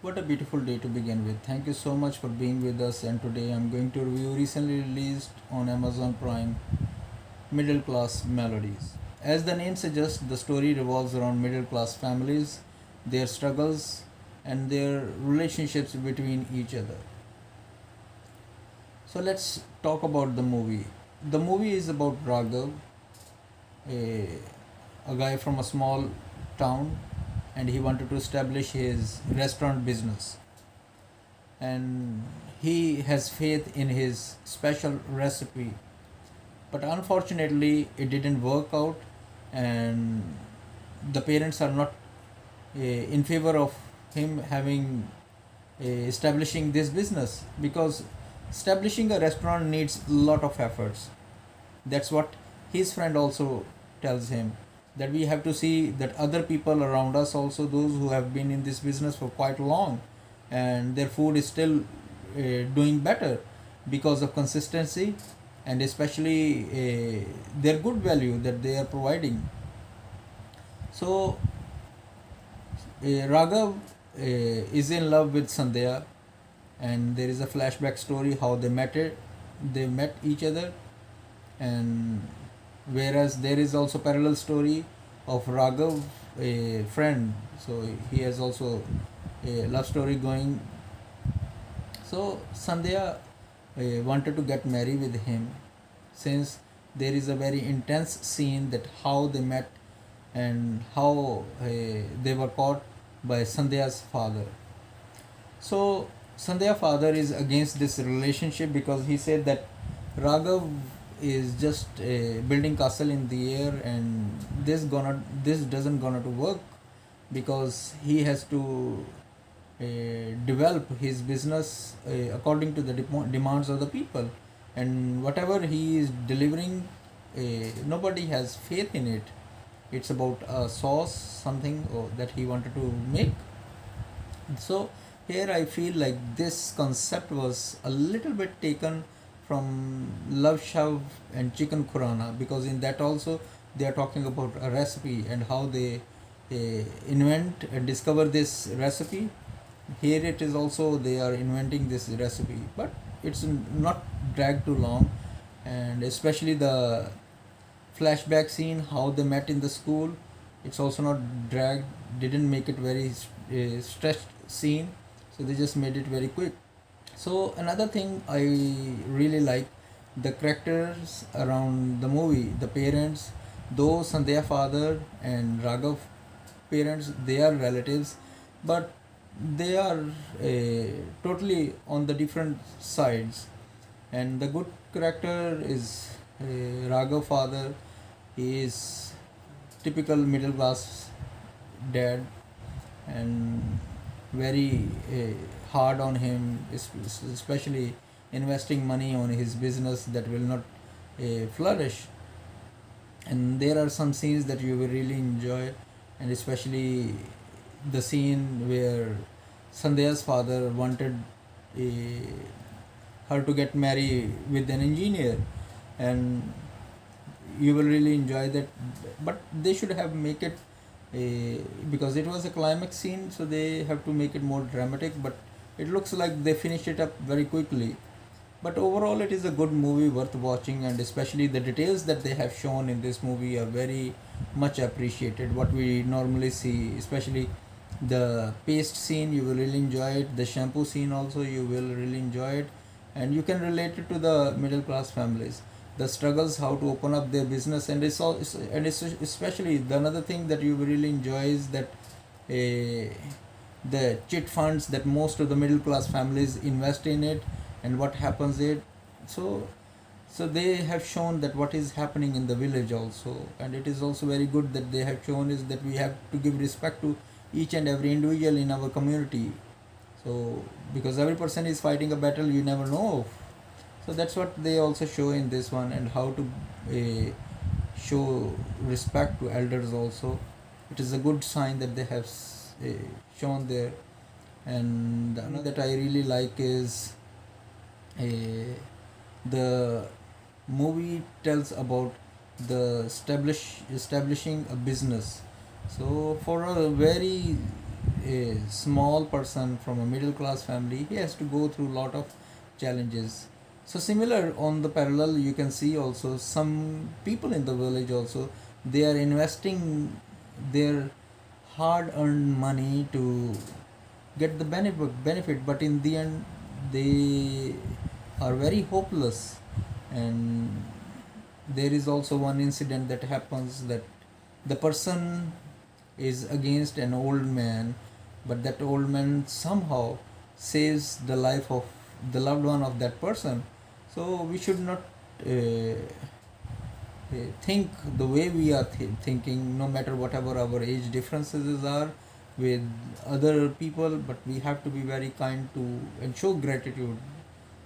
What a beautiful day to begin with. Thank you so much for being with us. And today I'm going to review recently released on Amazon Prime Middle Class Melodies. As the name suggests, the story revolves around middle class families, their struggles, and their relationships between each other. So let's talk about the movie. The movie is about Raghav, a, a guy from a small town, and he wanted to establish his restaurant business. And he has faith in his special recipe, but unfortunately it didn't work out, and the parents are not in favor of him having establishing this business, because establishing a restaurant needs a lot of efforts. That's what his friend also tells him, that we have to see that other people around us also, those who have been in this business for quite long, and their food is still doing better because of consistency, and especially their good value that they are providing. So Raghav is in love with Sandhya, and there is a flashback story how they met each other. And whereas there is also parallel story of Raghav, a friend, so he has also a love story going. So Sandhya wanted to get married with him, since there is a very intense scene that how they met and how they were caught by Sandhya's father. So Sandhya father is against this relationship, because he said that Raghav is just building castle in the air, and this doesn't gonna to work, because he has to develop his business according to the demands of the people, and whatever he is delivering, nobody has faith in it. It's about a sauce something that he wanted to make. So here I feel like this concept was a little bit taken from Love Shav and Chicken Khurana, because in that also they are talking about a recipe and how they invent and discover this recipe. Here it is also they are inventing this recipe, but it's not dragged too long, and especially the flashback scene how they met in the school, it's also not dragged, didn't make it very stretched scene, so they just made it very quick. So another thing I really like, the characters around the movie, the parents, though Sandhya father and Raghav parents, they are relatives, but they are totally on the different sides. And the good character is Raghav father. He is typical middle class dad, and very hard on him, especially investing money on his business that will not flourish. And there are some scenes that you will really enjoy, and especially the scene where Sandhya's father wanted uh, her to get married with an engineer, and you will really enjoy that. But they should have make it because it was a climax scene, so they have to make it more dramatic, but it looks like they finished it up very quickly. But overall it is a good movie worth watching, and especially the details that they have shown in this movie are very much appreciated, what we normally see, especially the paste scene, you will really enjoy it, the shampoo scene also you will really enjoy it, and you can relate it to the middle class families, the struggles how to open up their business. And it's especially the another thing that you will really enjoy is that the chit funds that most of the middle class families invest in it, and what happens it. So so they have shown that what is happening in the village also, and it is also very good that they have shown is that we have to give respect to each and every individual in our community. So because every person is fighting a battle you never know of. So that's what they also show in this one, and how to show respect to elders also. It is a good sign that they have shown there. And another that I really like is the movie tells about establishing a business. So for a very a small person from a middle class family, he has to go through a lot of challenges. So similar on the parallel, you can see also some people in the village also, they are investing their hard earned money to get the benefit, but in the end they are very hopeless. And there is also one incident that happens that the person is against an old man, but that old man somehow saves the life of the loved one of that person. So we should not think the way we are thinking, no matter whatever our age differences are with other people, but we have to be very kind to and show gratitude.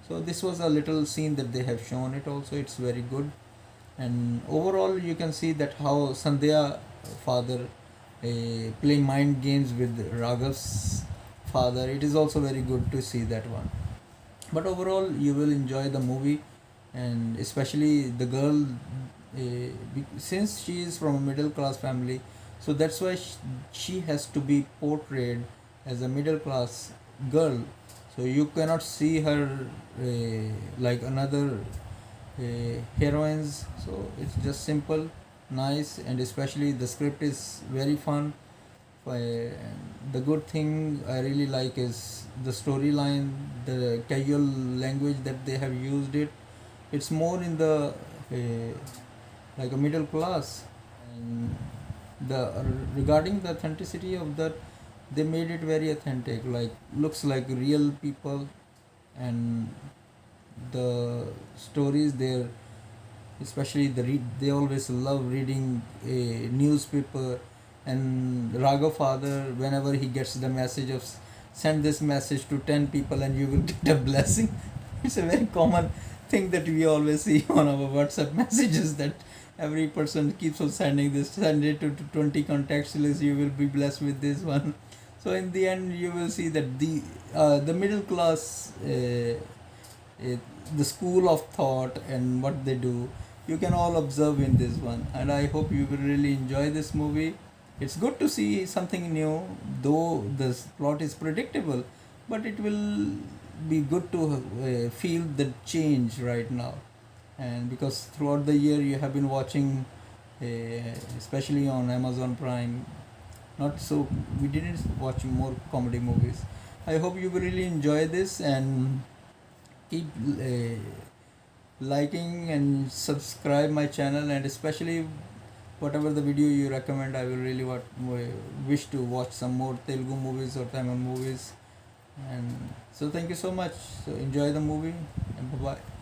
So this was a little scene that they have shown it also, it's very good. And overall you can see that how Sandhya father play mind games with Raghav's father. It is also very good to see that one. But overall you will enjoy the movie, and especially the girl, since she is from a middle class family, so that's why she has to be portrayed as a middle class girl. So you cannot see her like another heroines. So it's just simple, nice, and especially the script is very fun. The good thing I really like is the storyline, the casual language that they have used it. It's more in the like a middle class, and the regarding the authenticity of that, they made it very authentic. Like looks like real people, and the stories there, especially they always love reading a newspaper. And Raghav father, whenever he gets the message of send this message to 10 people and you will get a blessing, it's a very common thing that we always see on our WhatsApp messages, that every person keeps on sending this, send it to 20 contacts list, you will be blessed with this one. So in the end you will see that the middle class, the school of thought and what they do, you can all observe in this one. And I hope you will really enjoy this movie. It's good to see something new, though the plot is predictable, but it will be good to feel the change right now. And because throughout the year you have been watching, uh, especially on Amazon Prime, not so we didn't watch more comedy movies. I hope you will really enjoy this, and keep liking and subscribe my channel, and especially whatever the video you recommend, I will really wish to watch some more Telugu movies or Tamil movies. And so thank you so much. So enjoy the movie, and bye bye.